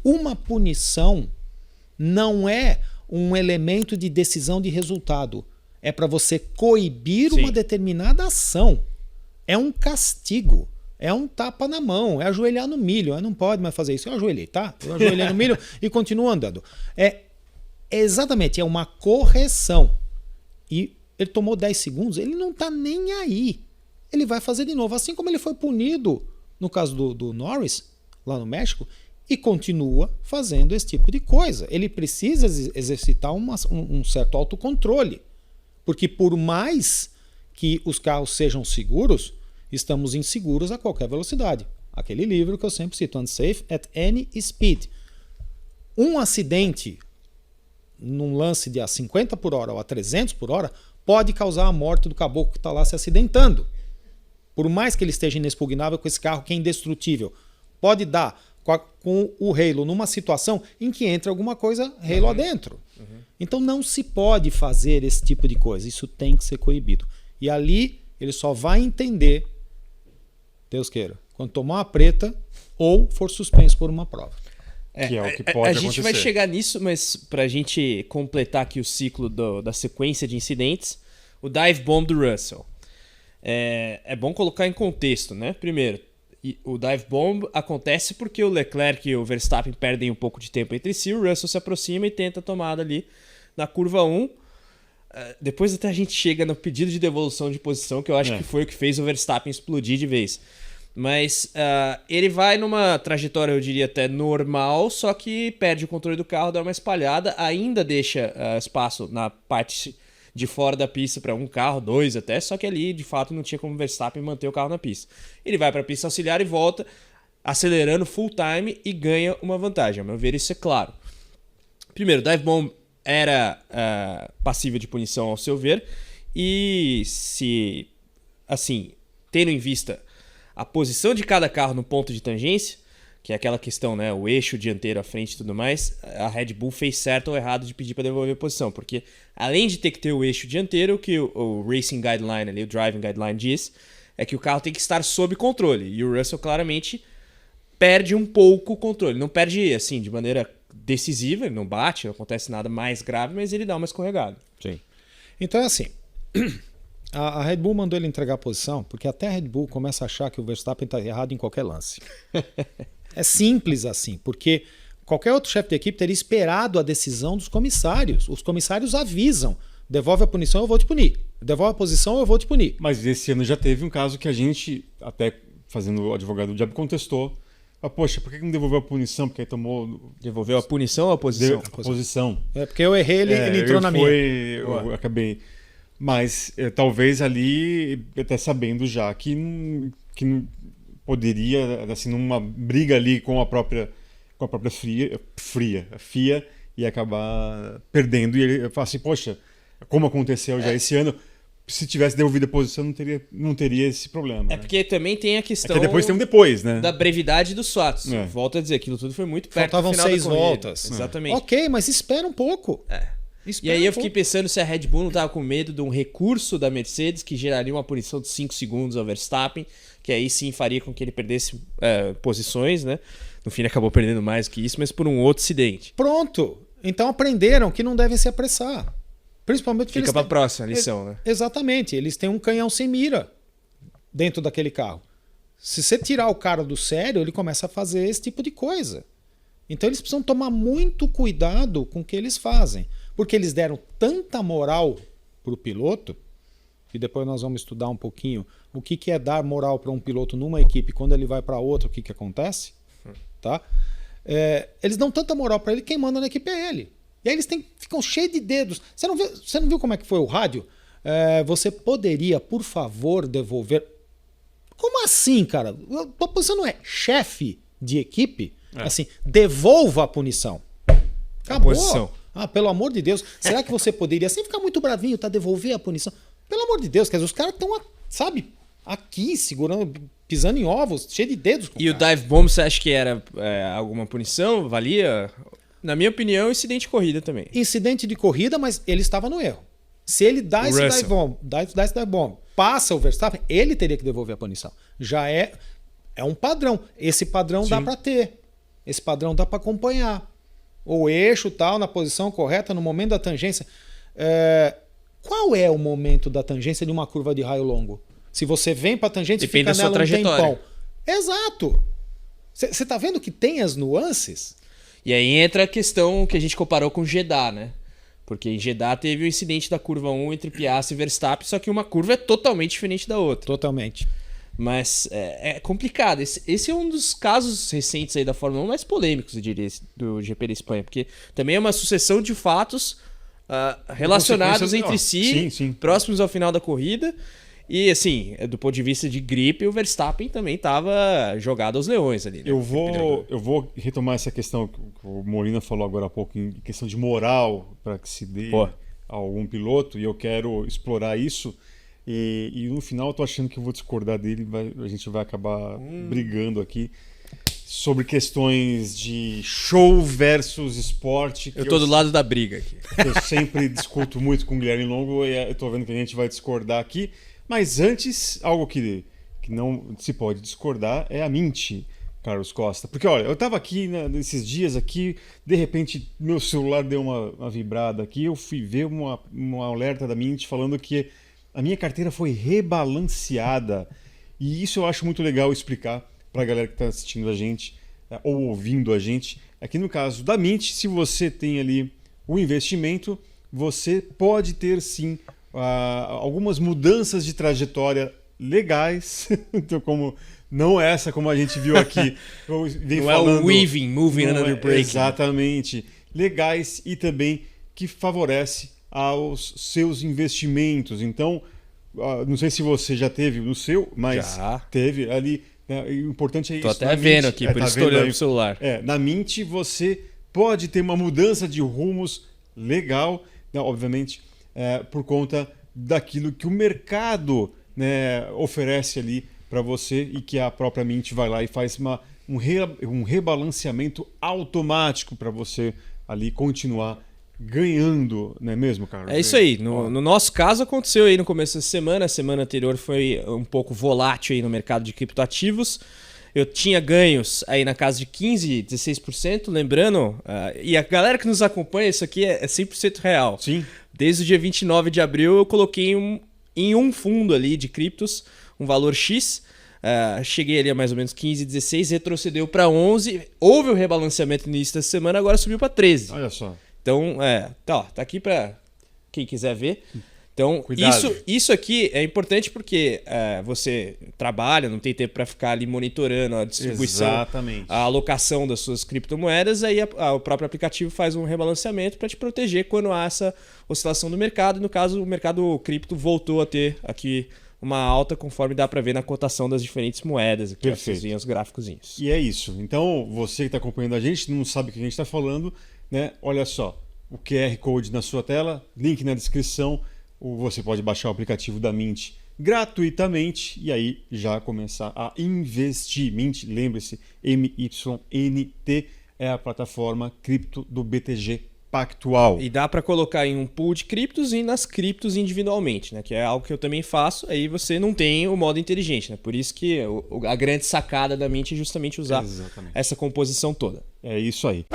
Uma punição não é um elemento de decisão de resultado. É para você coibir uma determinada ação. É um castigo. É um tapa na mão. É ajoelhar no milho. Não pode mais fazer isso. Eu ajoelhei, tá? Eu ajoelhei no milho e continuo andando. Exatamente, é uma correção. E ele tomou 10 segundos, ele não está nem aí. Ele vai fazer de novo. Assim como ele foi punido no caso do Norris, lá no México, e continua fazendo esse tipo de coisa. Ele precisa exercitar um certo autocontrole. Porque por mais que os carros sejam seguros, estamos inseguros a qualquer velocidade. Aquele livro que eu sempre cito, Unsafe at Any Speed. Um acidente num lance de a 50 por hora ou a 300 por hora pode causar a morte do caboclo que está lá se acidentando. Por mais que ele esteja inexpugnável com esse carro que é indestrutível. Pode dar com o Halo numa situação em que entra alguma coisa Halo adentro. Então não se pode fazer esse tipo de coisa. Isso tem que ser coibido. E ali ele só vai entender, Deus queira, quando tomar uma preta ou for suspenso por uma prova. Que é o que pode acontecer. A gente vai chegar nisso, mas para a gente completar aqui o ciclo da sequência de incidentes, o dive bomb do Russell. É bom colocar em contexto, né? Primeiro, o dive bomb acontece porque o Leclerc e o Verstappen perdem um pouco de tempo entre si, o Russell se aproxima e tenta a tomada ali na curva 1. Depois até a gente chega no pedido de devolução de posição, que eu acho que foi o que fez o Verstappen explodir de vez. Mas ele vai numa trajetória, eu diria até normal, só que perde o controle do carro, dá uma espalhada, ainda deixa espaço na parte de fora da pista para um carro, 2 até, só que ali de fato não tinha como o Verstappen manter o carro na pista. Ele vai para a pista auxiliar e volta acelerando full time e ganha uma vantagem. A meu ver, isso é claro. Primeiro, dive bomb era passível de punição ao seu ver, e se, assim, tendo em vista a posição de cada carro no ponto de tangência, que é aquela questão, né, o eixo dianteiro à frente e tudo mais, a Red Bull fez certo ou errado de pedir para devolver a posição, porque além de ter que ter o eixo dianteiro, o que o Racing Guideline, ali, o Driving Guideline diz, é que o carro tem que estar sob controle, e o Russell claramente perde um pouco o controle, não perde assim de maneira decisiva, ele não bate, não acontece nada mais grave, mas ele dá uma escorregada. Sim. Então é assim, a Red Bull mandou ele entregar a posição, porque até a Red Bull começa a achar que o Verstappen está errado em qualquer lance. É simples assim, porque qualquer outro chefe de equipe teria esperado a decisão dos comissários. Os comissários avisam, devolve a punição, eu vou te punir. Devolve a posição, eu vou te punir. Mas esse ano já teve um caso que a gente, até fazendo o advogado do diabo, contestou. Poxa, por que não devolveu a punição? Porque aí tomou... Devolveu a punição ou a posição? A posição. Porque eu errei, ele entrou na minha. Eu acabei... Mas talvez ali, até sabendo já que não poderia, assim, numa briga ali com a própria FIA, e acabar perdendo. E ele fala assim, poxa, como aconteceu já esse ano, se tivesse devolvido a posição não teria esse problema. Porque também tem a questão depois tem depois, né? Da brevidade dos fatos. Volto a dizer, aquilo tudo foi muito perto Faltavam do final 6 da corrida. voltas. Exatamente. Ok, mas espera um pouco. E aí eu fiquei pensando se a Red Bull não estava com medo de um recurso da Mercedes que geraria uma punição de 5 segundos ao Verstappen, que aí sim faria com que ele perdesse posições, né? No fim ele acabou perdendo mais que isso, mas por um outro acidente. Pronto. Então aprenderam que não devem se apressar. Principalmente porque fica para a próxima lição, né? Exatamente. Eles têm um canhão sem mira dentro daquele carro. Se você tirar o cara do sério, ele começa a fazer esse tipo de coisa. Então eles precisam tomar muito cuidado com o que eles fazem. Porque eles deram tanta moral para o piloto, e depois nós vamos estudar um pouquinho o que é dar moral para um piloto numa equipe, quando ele vai para outra, o que acontece. Tá? Eles dão tanta moral para ele, quem manda na equipe é ele. E aí eles ficam cheios de dedos. Você não viu como é que foi o rádio? Você poderia, por favor, devolver... Como assim, cara? A posição não é chefe de equipe? Assim, devolva a punição. Acabou. Pelo amor de Deus. Será que você poderia, sem ficar muito bravinho, devolver a punição? Pelo amor de Deus, quer dizer, os caras estão, sabe, aqui, segurando, pisando em ovos, cheio de dedos. E o dive bomb, você acha que era alguma punição? Valia? Na minha opinião, incidente de corrida também. Incidente de corrida, mas ele estava no erro. Se ele dá esse dive bomb, passa o Verstappen, ele teria que devolver a punição. Já é um padrão. Esse padrão dá para ter. Esse padrão dá para acompanhar. O eixo tal, na posição correta, no momento da tangência. Qual é o momento da tangência de uma curva de raio longo? Se você vem para a tangência e fica nela um tempão. Exato. Você está vendo que tem as nuances? E aí entra a questão que a gente comparou com Jeddah, né? Porque em Jeddah teve o incidente da curva 1 entre Piastri e Verstappen, só que uma curva é totalmente diferente da outra. Totalmente. Mas é complicado. Esse é um dos casos recentes aí da Fórmula 1 mais polêmicos, eu diria, do GP da Espanha. Porque também é uma sucessão de fatos relacionados entre si, sim. próximos ao final da corrida. E assim, do ponto de vista de gripe, o Verstappen também estava jogado aos leões ali. Né? Eu vou retomar essa questão que o Molina falou agora há pouco, em questão de moral para que se dê a algum piloto, e eu quero explorar isso. E no final eu tô achando que eu vou discordar dele, a gente vai acabar brigando aqui sobre questões de show versus esporte. Eu tô do lado da briga aqui. Eu sempre discuto muito com o Guilherme Longo e eu tô vendo que a gente vai discordar aqui. Mas antes, algo que não se pode discordar é a Mint, Carlos Costa. Porque, olha, eu estava aqui nesses dias aqui, de repente meu celular deu uma vibrada aqui, eu fui ver um alerta da Mint falando que a minha carteira foi rebalanceada. E isso eu acho muito legal explicar para a galera que está assistindo a gente ou ouvindo a gente. Aqui no caso da Mint, se você tem ali o investimento, você pode ter sim algumas mudanças de trajetória legais, então não essa como a gente viu aqui, não falando, é o weaving, moving under breaking. Exatamente, legais e também que favorece aos seus investimentos. Então, não sei se você já teve no seu, mas já teve ali. O importante é isso. Tô até vendo Mint, aqui, por isso estou olhando o celular. Na Mint você pode ter uma mudança de rumos legal, né, obviamente, por conta daquilo que o mercado, né, oferece ali para você e que a própria Mint vai lá e faz um rebalanceamento automático para você ali continuar ganhando, não é mesmo, Carlos? É isso aí. No nosso caso aconteceu aí no começo da semana. A semana anterior foi um pouco volátil aí no mercado de criptoativos. Eu tinha ganhos aí na casa de 15%, 16%, lembrando, e a galera que nos acompanha, isso aqui é 100% real. Sim. Desde o dia 29 de abril eu coloquei em um fundo ali de criptos, um valor X, cheguei ali a mais ou menos 15, 16, retrocedeu para 11, houve o rebalanceamento no início da semana, agora subiu para 13. Olha só. Então, tá aqui para quem quiser ver. Então, isso aqui é importante porque você trabalha, não tem tempo para ficar ali monitorando a distribuição, exatamente, a alocação das suas criptomoedas, aí o próprio aplicativo faz um rebalanceamento para te proteger quando há essa oscilação do mercado. No caso, o mercado cripto voltou a ter aqui uma alta conforme dá para ver na cotação das diferentes moedas. Aqui vocês veem os gráficozinhos. E é isso. Então, você que está acompanhando a gente, não sabe o que a gente está falando, né? Olha só, o QR Code na sua tela, link na descrição. Você pode baixar o aplicativo da Mint gratuitamente e aí já começar a investir. Mint, lembre-se, MYNT é a plataforma cripto do BTG Pactual. E dá para colocar em um pool de criptos e nas criptos individualmente, né? Que é algo que eu também faço. Aí você não tem o modo inteligente, né? Por isso que a grande sacada da Mint é justamente usar essa composição toda. É isso aí.